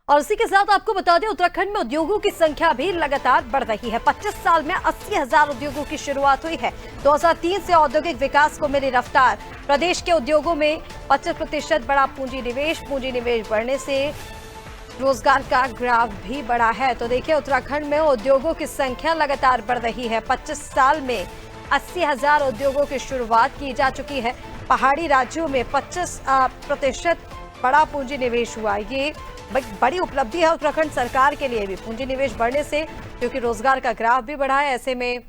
और इसी के साथ आपको बता दें, उत्तराखंड में उद्योगों की संख्या भी लगातार बढ़ रही है। 25 साल में 80,000 उद्योगों की शुरुआत हुई है। 2003 से औद्योगिक विकास को मिली रफ्तार। प्रदेश के उद्योगों में 25% बड़ा पूंजी निवेश बढ़ने से रोजगार का ग्राफ भी बढ़ा है। तो देखिए, उत्तराखंड में उद्योगों की संख्या लगातार बढ़ रही है। 25 साल में 80,000 उद्योगों की शुरुआत की जा चुकी है। पहाड़ी राज्यों में 25% बड़ा पूंजी निवेश हुआ। ये बड़ी उपलब्धि है उत्तराखंड सरकार के लिए भी, पूंजी निवेश बढ़ने से, क्योंकि रोजगार का ग्राफ भी बढ़ा है। ऐसे में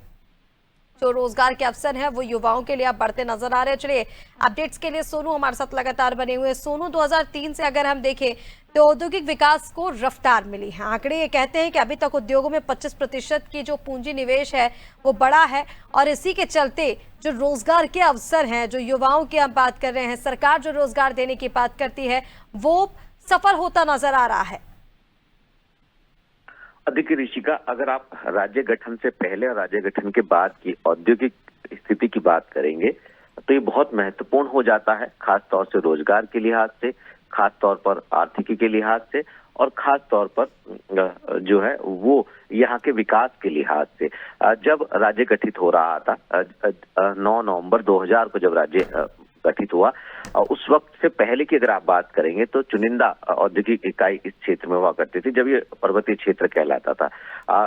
जो रोजगार के अवसर हैं वो युवाओं के लिए अब बढ़ते नजर आ रहे हैं। चलिए, अपडेट्स के लिए सोनू हमारे साथ लगातार बने हुए हैं। सोनू, 2003 से अगर हम देखें तो औद्योगिक विकास को रफ्तार मिली है। आंकड़े ये कहते हैं कि अभी तक उद्योगों में 25% की जो पूंजी निवेश है वो बढ़ा है, और इसी के चलते जो रोजगार के अवसर हैं, जो युवाओं की हम बात कर रहे हैं, सरकार जो रोजगार देने की बात करती है वो सफल होता नजर आ रहा है। देखिए ऋषिका, अगर आप राज्य गठन से पहले और राज्य गठन के बाद की औद्योगिक स्थिति की बात करेंगे तो ये बहुत महत्वपूर्ण हो जाता है, खास तौर से रोजगार के लिहाज से, खास तौर पर आर्थिकी के लिहाज से, और खास तौर पर जो है वो यहाँ के विकास के लिहाज से। जब राज्य गठित हो रहा था 9 नवंबर 2000 को जब राज्य गठित हुआ, उस वक्त से पहले की अगर आप बात करेंगे तो चुनिंदा औद्योगिक इकाई इस क्षेत्र में हुआ करती थी, जब ये पर्वतीय क्षेत्र कहलाता था।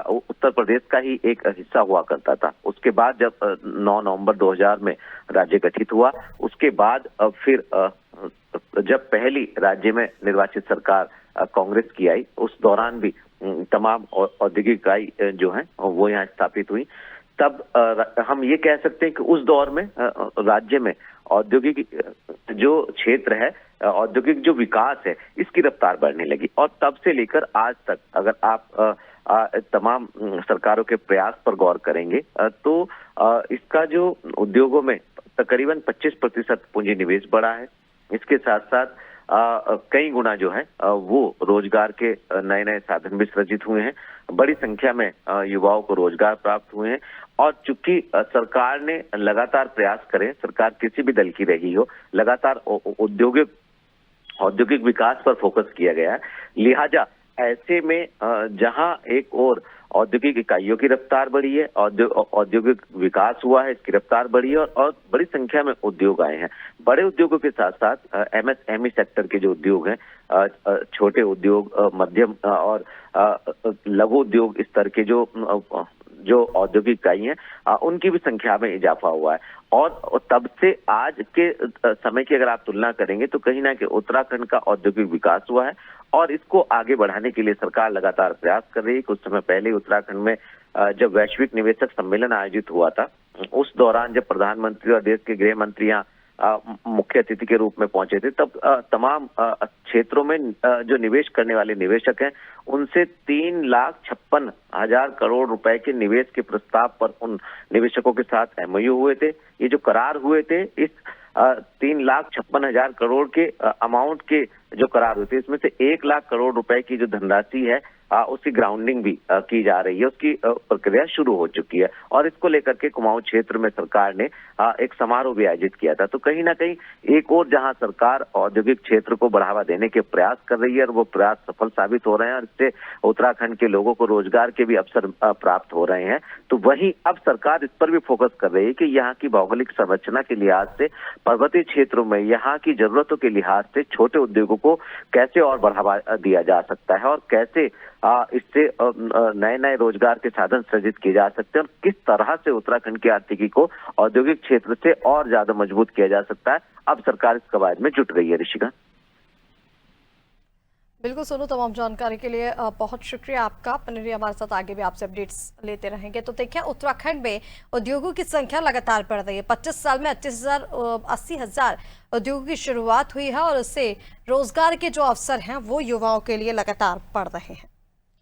उत्तर प्रदेश का ही एक हिस्सा हुआ करता था। उसके बाद जब 9 नवंबर 2000 में राज्य गठित हुआ, उसके बाद फिर जब पहली राज्य में निर्वाचित सरकार कांग्रेस की आई, उस दौरान भी तमाम औद्योगिक इकाई जो है वो यहाँ स्थापित हुई। तब हम ये कह सकते हैं कि उस दौर में राज्य में औद्योगिक जो क्षेत्र है, औद्योगिक जो विकास है, इसकी रफ्तार बढ़ने लगी। और तब से लेकर आज तक अगर आप तमाम सरकारों के प्रयास पर गौर करेंगे तो इसका जो उद्योगों में तकरीबन 25% पूंजी निवेश बढ़ा है। इसके साथ साथ कई गुना जो है वो रोजगार के नए नए साधन भी सृजित हुए हैं। बड़ी संख्या में युवाओं को रोजगार प्राप्त हुए हैं। और चूंकि सरकार ने लगातार प्रयास करे, सरकार किसी भी दल की रही हो, लगातार औद्योगिक विकास पर फोकस किया गया है। लिहाजा ऐसे में जहां एक और औद्योगिक इकाइयों की रफ्तार बढ़ी है, औद्योगिक विकास हुआ है, इसकी रफ्तार बढ़ी है, और बड़ी संख्या में उद्योग आए हैं। बड़े उद्योगों के साथ साथ एमएसएमई सेक्टर के जो उद्योग हैं, छोटे उद्योग, मध्यम और लघु उद्योग स्तर के जो औद्योगिक इकाई हैं, उनकी भी संख्या में इजाफा हुआ है। और तब से आज के समय की अगर आप तुलना करेंगे तो कहीं ना कहीं उत्तराखंड का औद्योगिक विकास हुआ है, और इसको आगे बढ़ाने के लिए सरकार लगातार प्रयास कर रही है। कुछ समय पहले उत्तराखंड में जब वैश्विक निवेशक सम्मेलन आयोजित हुआ था, उस दौरान जब प्रधानमंत्री और देश के गृह मंत्री यहाँ मुख्य अतिथि के रूप में पहुंचे थे, तब तमाम क्षेत्रों में जो निवेश करने वाले निवेशक हैं, उनसे 3,56,000 करोड़ रुपए के निवेश के प्रस्ताव पर उन निवेशकों के साथ एमओयू हुए थे। ये जो करार हुए थे, इस 3,56,000 करोड़ के अमाउंट के जो करार हुए थे, इसमें से 1 लाख करोड़ रुपए की जो धनराशि है उसकी ग्राउंडिंग भी की जा रही है, उसकी प्रक्रिया शुरू हो चुकी है। और इसको लेकर के कुमाऊं क्षेत्र में सरकार ने एक समारोह भी आयोजित किया था। तो कहीं ना कहीं एक और जहां सरकार औद्योगिक क्षेत्र को बढ़ावा देने के प्रयास कर रही है, और वो प्रयास सफल साबित हो रहे हैं, और इससे उत्तराखंड के लोगों को रोजगार के भी अवसर प्राप्त हो रहे हैं, तो वहीं अब सरकार इस पर भी फोकस कर रही है कि यहाँ की भौगोलिक संरचना के लिहाज से, पर्वतीय क्षेत्रों में यहाँ की जरूरतों के लिहाज से छोटे उद्योगों को कैसे और बढ़ावा दिया जा सकता है, और कैसे इससे नए नए रोजगार के साधन सृजित किए जा सकते हैं, और किस तरह से उत्तराखंड की आर्थिकी को औद्योगिक क्षेत्र से और ज्यादा मजबूत किया जा सकता है। अब सरकार इस कवायद में जुट रही है। ऋषिका, बिल्कुल सोनू, तमाम जानकारी के लिए बहुत शुक्रिया आपका। पनेरी हमारे साथ आगे भी आपसे अपडेट्स लेते रहेंगे। तो देखिए, उत्तराखंड में उद्योगों की संख्या लगातार बढ़ रही है। 25 साल में 80,000 उद्योगों की शुरुआत हुई है, और इससे रोजगार के जो अवसर हैं वो युवाओं के लिए लगातार बढ़ रहे हैं।